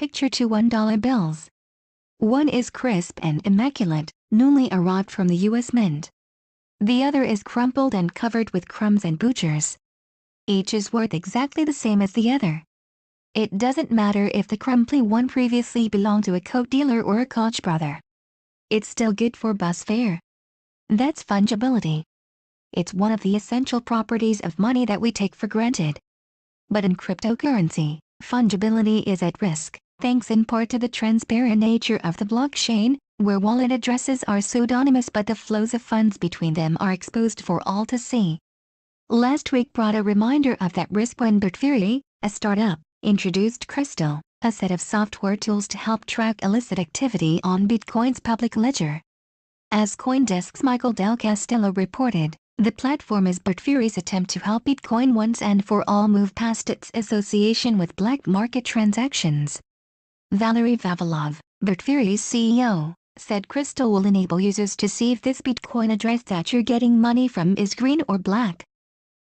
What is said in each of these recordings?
picture two $1 bills. One is crisp and immaculate, newly arrived from the U.S. Mint. The other is crumpled and covered with crumbs and butchers. Each is worth exactly the same as the other. It doesn't matter if the crumbly one previously belonged to a Coke dealer or a Koch brother. It's still good for bus fare. That's fungibility. It's one of the essential properties of money that we take for granted. But in cryptocurrency, fungibility is at risk, thanks in part to the transparent nature of the blockchain, where wallet addresses are pseudonymous but the flows of funds between them are exposed for all to see. Last week brought a reminder of that risk when Bitfury, a startup, introduced Crystal, a set of software tools to help track illicit activity on Bitcoin's public ledger. As CoinDesk's Michael Del Castillo reported, the platform is Bitfury's attempt to help Bitcoin once and for all move past its association with black market transactions. Valery Vavilov, Bitfury's CEO, said Crystal will enable users to see if this Bitcoin address that you're getting money from is green or black.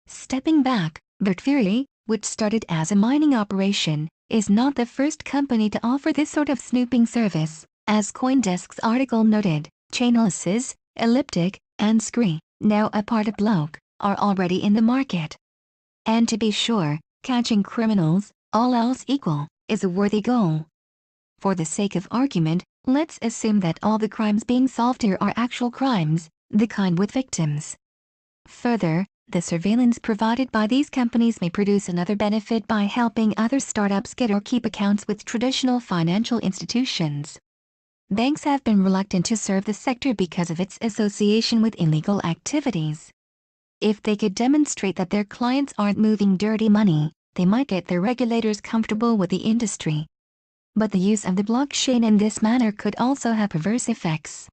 Stepping back, Bitfury, which started as a mining operation, is not the first company to offer this sort of snooping service. As CoinDesk's article noted, Chainalysis, Elliptic, and Scree, now a part of Block, are already in the market. And to be sure, catching criminals, all else equal, is a worthy goal. For the sake of argument, let's assume that all the crimes being solved here are actual crimes, the kind with victims. Further, the surveillance provided by these companies may produce another benefit by helping other startups get or keep accounts with traditional financial institutions. Banks have been reluctant to serve the sector because of its association with illegal activities. If they could demonstrate that their clients aren't moving dirty money, they might get their regulators comfortable with the industry. But the use of the blockchain in this manner could also have perverse effects.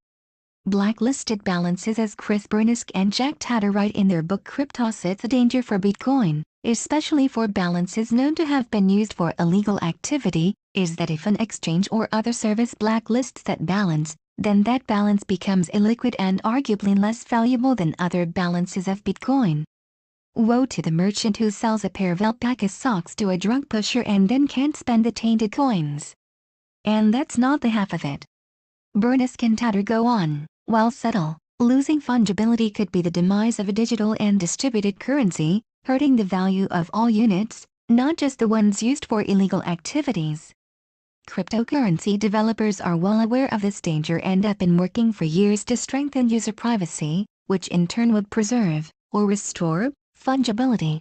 Blacklisted balances, as Chris Burnisk and Jack Tatter write in their book Cryptossets, a danger for Bitcoin, especially for balances known to have been used for illegal activity, is that if an exchange or other service blacklists that balance, then that balance becomes illiquid and arguably less valuable than other balances of Bitcoin. Woe to the merchant who sells a pair of alpaca socks to a drug pusher and then can't spend the tainted coins. And that's not the half of it. Burnisk and Tatter go on. While subtle, losing fungibility could be the demise of a digital and distributed currency, hurting the value of all units, not just the ones used for illegal activities. Cryptocurrency developers are well aware of this danger and have been working for years to strengthen user privacy, which in turn would preserve, or restore, fungibility.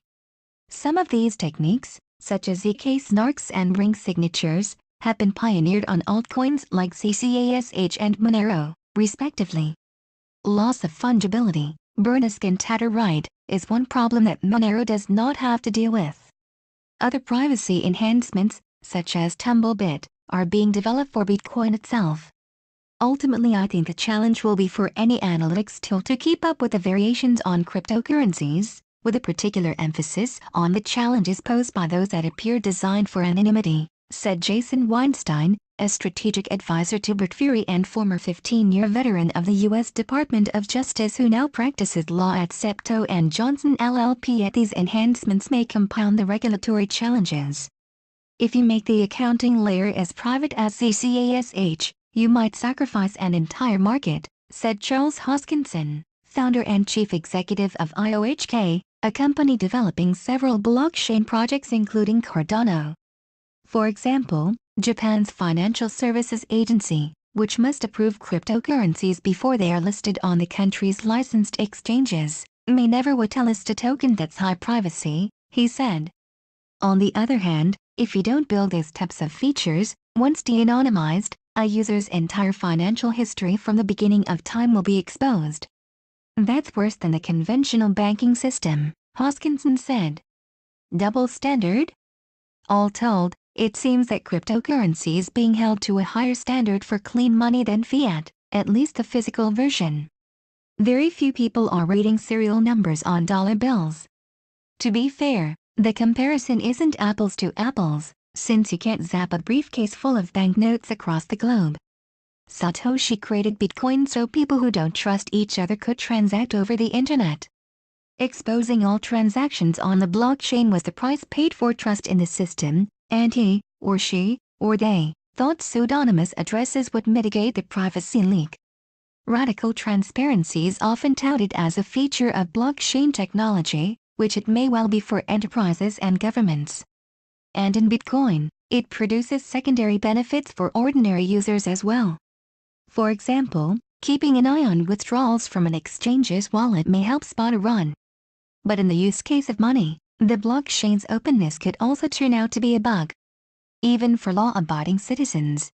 Some of these techniques, such as ZK snarks and ring signatures, have been pioneered on altcoins like CCASH and Monero, respectively. Loss of fungibility, Burnisk and Tatter write, is one problem that Monero does not have to deal with. Other privacy enhancements, such as Tumblebit, are being developed for Bitcoin itself. Ultimately, I think the challenge will be for any analytics tool to keep up with the variations on cryptocurrencies, with a particular emphasis on the challenges posed by those that appear designed for anonymity, said Jason Weinstein, a strategic advisor to Bitfury and former 15-year veteran of the U.S. Department of Justice who now practices law at Septo and Johnson LLP. These enhancements may compound the regulatory challenges. If you make the accounting layer as private as CCASH, you might sacrifice an entire market, said Charles Hoskinson, founder and chief executive of IOHK, a company developing several blockchain projects including Cardano. For example, Japan's Financial Services Agency, which must approve cryptocurrencies before they are listed on the country's licensed exchanges, may never list a token that's high privacy, he said. On the other hand, if you don't build these types of features, once de-anonymized, a user's entire financial history from the beginning of time will be exposed. That's worse than the conventional banking system, Hoskinson said. Double standard? All told, it seems that cryptocurrency is being held to a higher standard for clean money than fiat, at least the physical version. Very few people are reading serial numbers on dollar bills. To be fair, the comparison isn't apples to apples, since you can't zap a briefcase full of banknotes across the globe. Satoshi created Bitcoin so people who don't trust each other could transact over the internet. Exposing all transactions on the blockchain was the price paid for trust in the system, and he, or she, or they thought pseudonymous addresses would mitigate the privacy leak. Radical transparency is often touted as a feature of blockchain technology, which it may well be for enterprises and governments. And in Bitcoin, it produces secondary benefits for ordinary users as well. For example, keeping an eye on withdrawals from an exchange's wallet may help spot a run. But in the use case of money, the blockchain's openness could also turn out to be a bug. Even for law-abiding citizens,